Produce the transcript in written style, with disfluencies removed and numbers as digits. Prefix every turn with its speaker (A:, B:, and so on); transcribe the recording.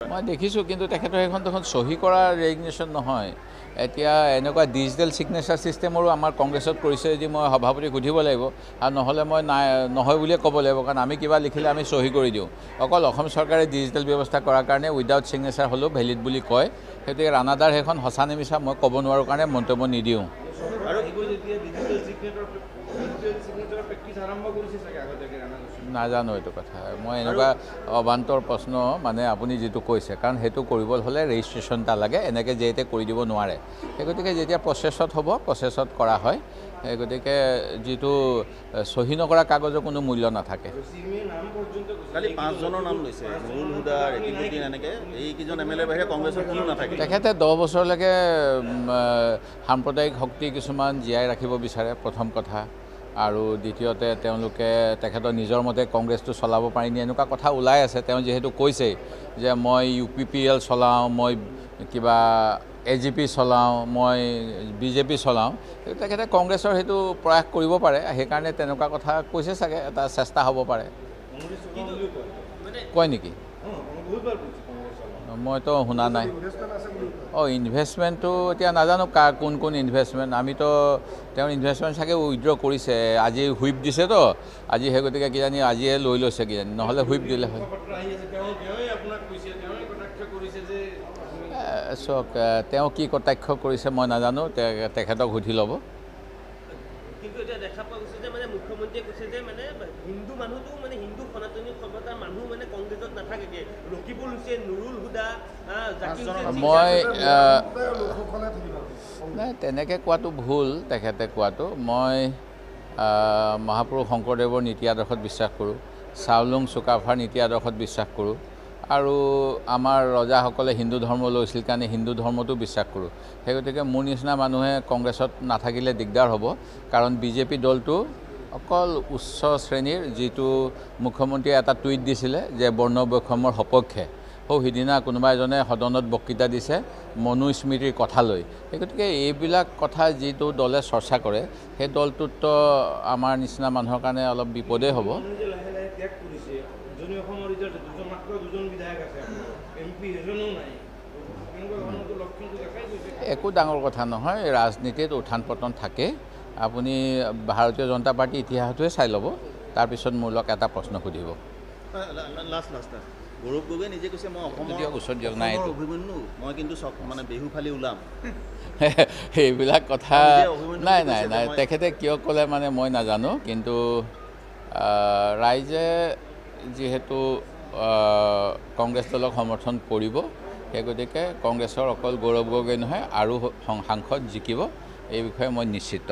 A: মই দেখিছোঁ কিন্তু তেখেতৰ সেইখন দেখোন চহী কৰা ৰেজিগনেশ্যন নহয় এতিয়া এনেকুৱা ডিজিটেল ছিগনেচাৰ ছিষ্টেমৰো আমাৰ কংগ্ৰেছত কৰিছে যদি মই সভাপতিক সুধিব লাগিব আৰু নহ'লে মই নহয় বুলিয়ে ক'ব লাগিব কাৰণ আমি কিবা লিখিলে আমি চহী কৰি দিওঁ অকল অসম চৰকাৰে ডিজিটেল ব্যৱস্থা কৰাৰ কাৰণে উইদাউট ছিগনেচাৰ হ'লেও ভেলিড বুলি কয় সেইটোৱে ৰাণাদাৰ সেইখন সঁচা নিমিছা মই ক'ব নোৱাৰোঁ কাৰণে মন্তব্য নিদিওঁ নাজানো এইটো কথা মই এনেকুৱা অবান্তৰ প্ৰশ্ন মানে আপুনি যিটো কৈছে কাৰণ সেইটো কৰিবলৈ হ'লে ৰেজিষ্ট্ৰেশ্যন এটা লাগে এনেকৈ যেতে কৰি দিব নোৱাৰে সেই গতিকে যেতিয়া প্ৰচেছত হ'ব প্ৰচেছত কৰা হয় সেই গতিকে যিটো চহী নকৰা কাগজৰ কোনো মূল্য নাথাকে
B: কালি 5 জনৰ নাম লৈছে নুৰুল হুদা ৰেকিবুদ্দিন এনেকৈ এইকেইজন এম এল এৰ বাহিৰে কংগ্ৰেছৰ কোনো নাথাকে
A: তেখেতে 10 বছৰলৈকে সাম্প্ৰদায়িক শক্তি কিছুমান জীয়াই ৰাখিব বিচাৰে প্ৰথম কথা আৰু দ্বিতীয়তে তেওঁলোকে তেখেতৰ নিজৰ মতে কংগ্ৰেছটো চলাব পাৰিনি এনেকুৱা কথা ওলাই আছে তেওঁ যিহেতু কৈছে যে মই UPPL চলাওঁ মই কিবা AGP চলাওঁ মই BJP চলাওঁ তেখেতে কংগ্ৰেছৰ সেইটো প্ৰয়াস কৰিব পাৰে সেইকাৰণে তেনেকুৱা কথা কৈছে চাগে এটা চেষ্টা হ'ব পাৰে কয় নেকি মইতো শুনা নাই ইনভেষ্টমেণ্টটো এতিয়া নাজানো কাৰ কোন ইনভেষ্টমেণ্ট আমিতো তেওঁৰ ইনভেষ্টমেণ্ট চাগে উইথড্ৰ কৰিছে আজি হুইপ দিছেতো আজি সেই গতিকে কিজানি আজিয়ে লৈ লৈছে কিজানি নহ'লে হুইপ দিলে হয় চাওক তেওঁ কি কটাক্ষ কৰিছে মই নাজানো তেখেতক সুধি ল'ব
C: কিন্তু এটা দেখা পোৱা গৈছে যে মানে মুখ্যমন্ত্ৰীয়ে কৈছে যে মানে হিন্দু মানুহটো মানে হিন্দু সনাতনী সভ্যতাৰ মানুহ মানে কংগ্ৰেছত নাথাকে ৰকিবুল হুছেইন নুৰুল হুদা
A: মই নাই তেনেকৈ কোৱাটো ভুল তেখেতে কোৱাটো মই মহাপুৰুষ শংকৰদেৱৰ নীতি আদৰ্শত বিশ্বাস কৰোঁ চাওলুং চুকাফাৰ নীতি আদৰ্শত বিশ্বাস কৰোঁ আৰু আমাৰ ৰজাসকলে হিন্দু ধৰ্ম লৈছিল কাৰণে হিন্দু ধৰ্মতো বিশ্বাস কৰোঁ সেই গতিকে মোৰ নিচিনা মানুহে কংগ্ৰেছত নাথাকিলে দিগদাৰ হ'ব কাৰণ BJP দলটো অকল উচ্চ শ্ৰেণীৰ যিটো মুখ্যমন্ত্ৰীয়ে এটা টুইট দিছিলে যে বৰ্ণ বৈষম্যৰ সপক্ষে সিদিনা কোনোবা এজনে সদনত বক্তৃতা দিছে মনুস্মৃতিৰ কথা লৈ সেই গতিকে এইবিলাক কথা যিটো দলে চৰ্চা কৰে সেই দলটোতো আমাৰ নিচিনা মানুহৰ কাৰণে অলপ বিপদেই হ'ব একো ডাঙৰ কথা নহয় ৰাজনীতিত উত্থান পতন থাকে আপুনি ভাৰতীয় জনতা পাৰ্টি ইতিহাসটোৱে চাই ল'ব তাৰপিছত মোৰ লগত এটা প্ৰশ্ন সুধিব
B: গৌৰৱ গগৈ নিজে কৈছে মই
A: ওচৰত দিয়ক নাই
B: অভিমন্যু মই কিন্তু মানে বিহু ফালি ওলাম
A: এইবিলাক কথা নাই তেখেতে কিয় ক'লে মানে মই নাজানো কিন্তু ৰাইজে যিহেতু কংগ্ৰেছ দলক সমৰ্থন কৰিব সেই গতিকে কংগ্ৰেছৰ অকল গৌৰৱ গগৈ নহয় আৰু সাংসদ জিকিব এই বিষয়ে মই নিশ্চিত